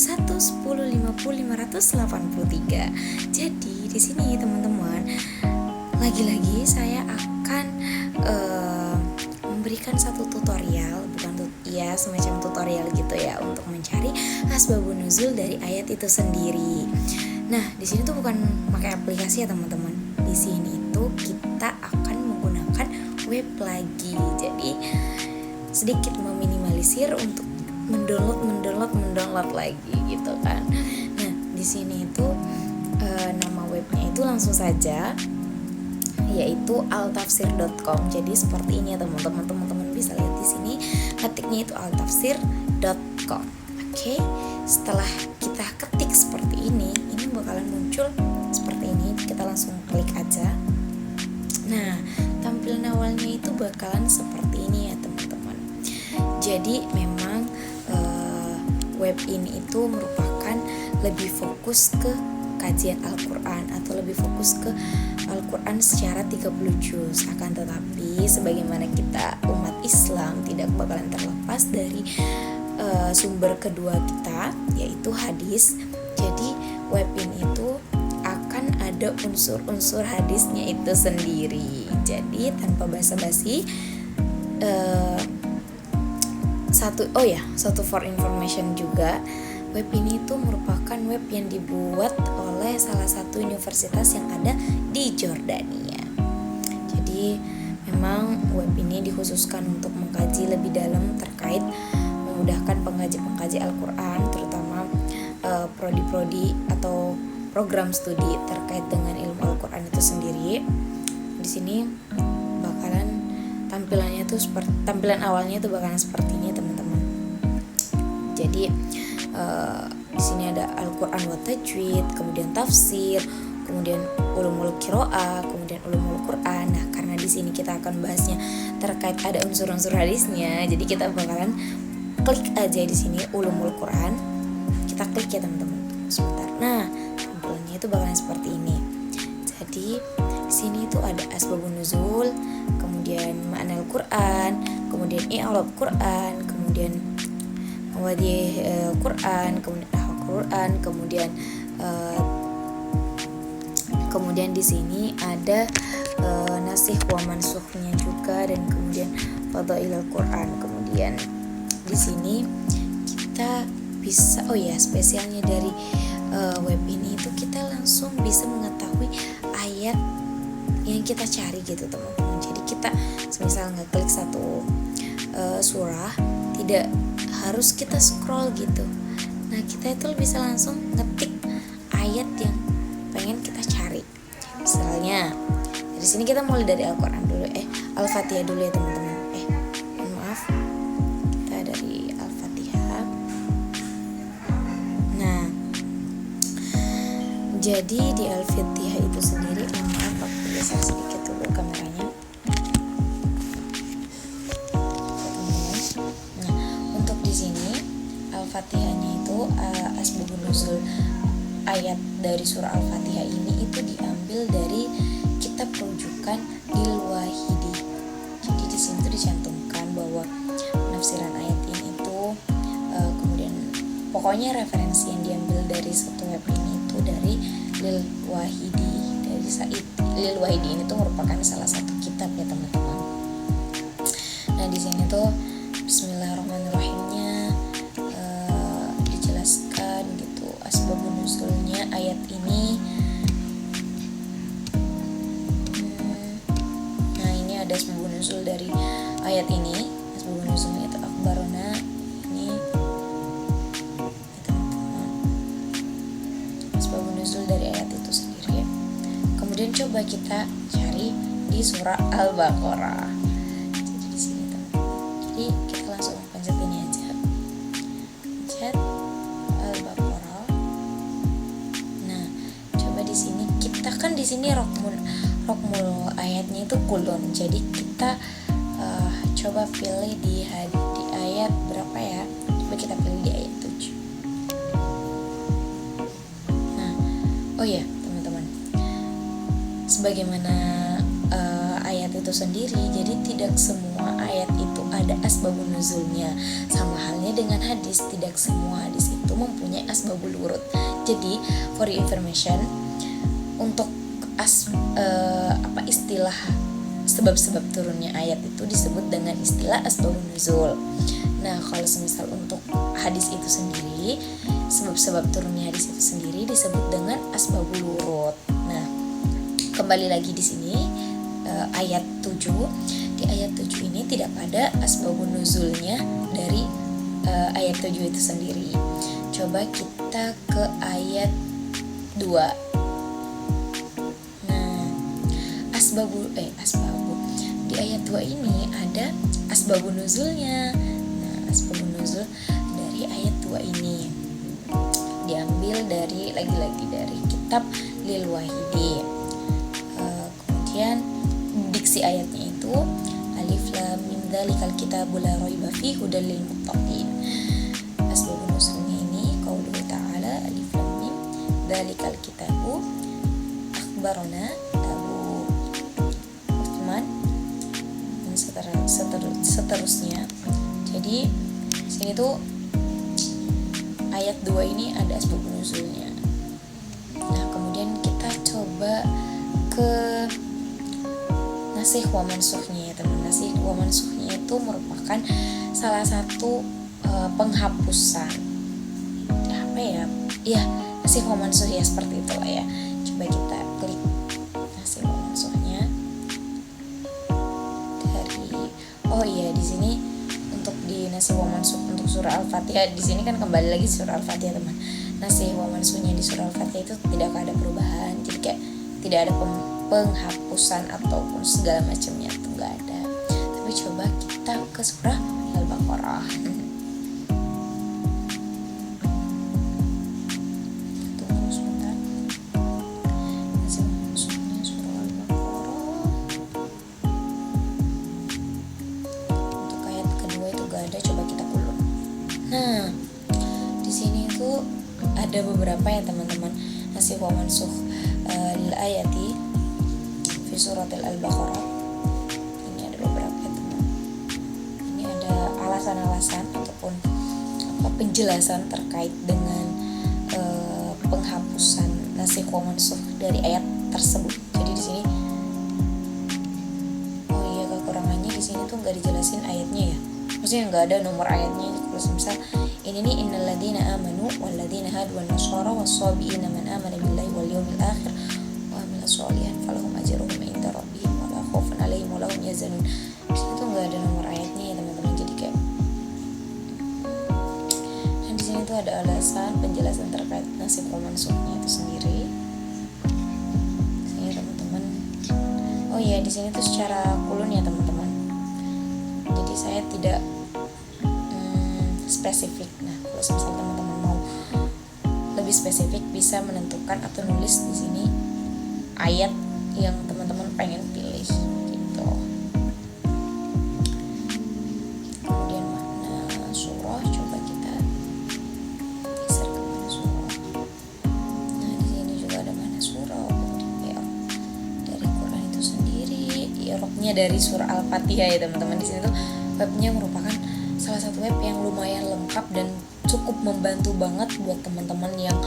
583. Jadi di sini teman-teman, lagi-lagi saya akan memberikan satu tutorial, semacam tutorial gitu ya, untuk mencari asbabun nuzul dari ayat itu sendiri. Nah, di sini tuh bukan pakai aplikasi ya teman-teman. Di sini tuh kita akan menggunakan web lagi. Jadi sedikit meminimalisir untuk mendownload lagi gitu kan. Nah, di sini itu nama webnya itu langsung saja, yaitu altafsir.com. Jadi seperti ini ya teman-teman bisa lihat di sini, ketiknya itu altafsir.com. Oke, setelah kita ketik seperti ini bakalan muncul seperti ini. Kita langsung klik aja. Nah, tampilan awalnya itu bakalan seperti ini ya teman-teman. Jadi memang web ini itu merupakan lebih fokus ke kajian Al-Quran atau lebih fokus ke Al-Quran secara 30 juz. Akan tetapi sebagaimana kita umat Islam tidak bakalan terlepas dari sumber kedua kita, yaitu hadis. Jadi web ini itu akan ada unsur-unsur hadisnya itu sendiri. Jadi tanpa basa-basi, satu for information juga, web ini itu merupakan web yang dibuat oleh salah satu universitas yang ada di Jordania. Jadi memang web ini dikhususkan untuk mengkaji lebih dalam terkait memudahkan pengkaji Al-Quran, terutama prodi-prodi atau program studi terkait dengan ilmu Al-Quran itu sendiri. Di sini bakalan tampilan awalnya itu bakalan seperti ini teman-teman. Jadi di sini ada Al-Quran wa tajwid, kemudian tafsir, kemudian ulumul qiraah, kemudian ulumul Quran. Nah, karena di sini kita akan bahasnya terkait ada unsur-unsur hadisnya, jadi kita bakalan klik aja di sini ulumul Quran. Kita klik ya teman-teman. Sebentar. Nah, tampilannya itu bakalan seperti ini. Jadi di sini itu ada asbabun nuzul, kemudian makna Al-Quran, kemudian i'rab Quran, kemudian mawadih Quran, kemudian nahwu Quran, kemudian di sini ada nasikh wa mansukhnya juga, dan kemudian fadhailul Quran. Kemudian di sini kita bisa spesialnya dari web ini itu kita langsung bisa mengetahui ayat yang kita cari gitu teman-teman. Jadi kita semisal ngeklik satu surah, tidak harus kita scroll gitu. Nah, kita itu bisa langsung ngetik ayat yang pengen kita cari. Misalnya dari sini kita mulai dari Al-Quran dulu, Al-Fatihah dulu ya teman-teman. Maaf, kita dari Al-Fatihah. Nah, jadi di Al-Fatihah itu sendiri, maaf aku geser sedikit dulu kameranya. Nah, untuk di sini Al-Fatihahnya itu asbabun nuzul ayat dari surah Al-Fatihah ini itu diambil dari kitab rujukan Al-Wahidi. Jadi di sini tuh dicantumkan bahwa penafsiran ayat ini itu kemudian pokoknya referensi yang diambil dari satu web ini itu dari Al-Wahidi. Dari Al-Wahidi ini tuh merupakan salah satu kitab ya teman-teman. Nah, di sini tuh Bismillahirrahmanirrahimnya dijelaskan gitu asbabun nuzulnya ayat ini. Nah, ini ada asbabun nuzul dari ayat ini. Asbabun nuzulnya itu akhbarona ini ya teman-teman. Asbabun nuzul dari ayat itu sendiri. Kemudian coba kita cari di surah Al-Baqarah. Jadi di sini teman-teman. Jadi kita langsung pencet ini aja. Pencet Al-Baqarah. Nah, coba di sini kita kan di sini rokmul ayatnya itu kulun. Jadi kita coba pilih di ayat berapa ya? Coba kita pilih di ayat 7. Nah, teman-teman. Sebagaimana ayat itu sendiri, jadi tidak semua ayat itu ada asbabun nuzulnya. Sama halnya dengan hadis, tidak semua hadis itu itu mempunyai asbabul wurud. Jadi for your information, untuk istilah sebab-sebab turunnya ayat itu disebut dengan istilah asbabun nuzul. Nah, kalau semisal untuk hadis itu sendiri, sebab-sebab turunnya hadis itu sendiri disebut dengan asbabul wurud. Nah, kembali lagi di sini ayat 7. Di ayat 7 ini tidak ada asbabun nuzulnya dari ayat 7 itu sendiri. Coba kita ke ayat 2. Asbabu di ayat 2 ini ada asbabun nuzulnya. Nah, asbabun nuzul dari ayat 2 ini diambil dari lagi-lagi dari kitab Lil Wahidi. Kemudian diksi ayatnya itu alif lam mim dzalikal kitabul la raiba fihi hudal lil muttaqin. Asbabun nuzulnya ini qauluhu ta'ala alif lam mim dzalikal kitabu akhbarana seterusnya. Jadi sini tuh ayat 2 ini ada asbabun nuzulnya. Nah, kemudian kita coba ke nasikh wa mansukh-nya ya teman. Nasikh wa mansukh-nya itu merupakan salah satu penghapusan. Apa ya? Ya, nasikh wa mansukh ya seperti itulah ya. Coba kita klik nasikh wa mansukh-nya. Oh iya, di sini untuk di nasikh wa mansukh untuk surah Al-Fatihah, di sini kan kembali lagi surah Al-Fatihah teman. Nasikh wa mansukh-nya di surah Al-Fatihah itu tidak ada perubahan, jadi kayak tidak ada penghapusan ataupun segala macamnya, itu enggak ada. Tapi coba kita ke surah Al-Baqarah. Tunggu sebentar. Nasikh wa mansukh-nya surah Al-Baqarah. Ada, coba kita ulun. Nah, di sini itu ada beberapa ya teman-teman nasikh wa mansukh lil ayati fi suratil Al-Baqarah. Ini ada beberapa ya teman. Ini ada alasan-alasan ataupun penjelasan terkait dengan penghapusan nasikh wa mansukh dari ayat tersebut. Jadi di sini kekurangannya di sini tuh nggak dijelasin ayatnya ya. Maksudnya nggak ada nomor ayatnya. Terus misal ini nih innalladzina amanu walladzina hadu wan nasara was-sabiina man amana billahi wal yawmil akhir wa amila sholihan falahum ajruhum inda rabbihim wa la khaufun 'alaihim wa la hum yahzanun. Di situ tuh nggak ada nomor ayatnya ya teman-teman. Jadi kayak di sini tuh ada alasan penjelasan terkait nasikh wa mansukh-nya itu sendiri. Sini teman-teman. Oh iya, di sini tuh secara kulun ya teman-teman. Jadi saya tidak spesifik. Nah, kalau misalnya teman-teman mau lebih spesifik bisa menentukan atau nulis di sini ayat yang teman-teman pengen pilih gitu. Kemudian mana surah, coba kita geser ke mana surah. Nah, di sini juga ada mana surah. Kemudian dari Quran itu sendiri, i'rabnya dari surah Al-Fatihah ya teman-teman. Di sini tuh webnya merupakan salah satu web yang lumayan lengkap dan cukup membantu banget buat teman-teman yang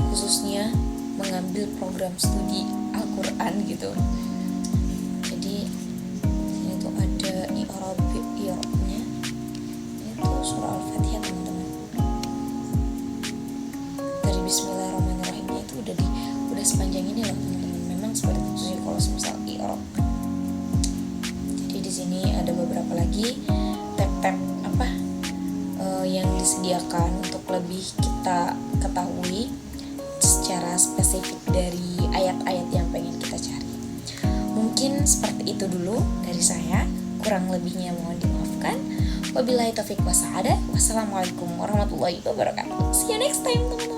khususnya mengambil program studi Al-Quran gitu. Jadi sini tuh ada i'rabnya itu surah Al-Fatihah teman-teman. Dari Bismillahirrahmanirrahimnya itu udah sepanjang ini loh teman-teman. Memang seperti itu sih kalau misal i'rab. Jadi di sini ada beberapa lagi tab-tab yang disediakan untuk lebih kita ketahui secara spesifik dari ayat-ayat yang pengen kita cari. Mungkin seperti itu dulu dari saya, kurang lebihnya mohon dimaafkan. Wabillahi taufiq wa sa'adah. Wassalamualaikum warahmatullahi wabarakatuh. See you next time teman-teman.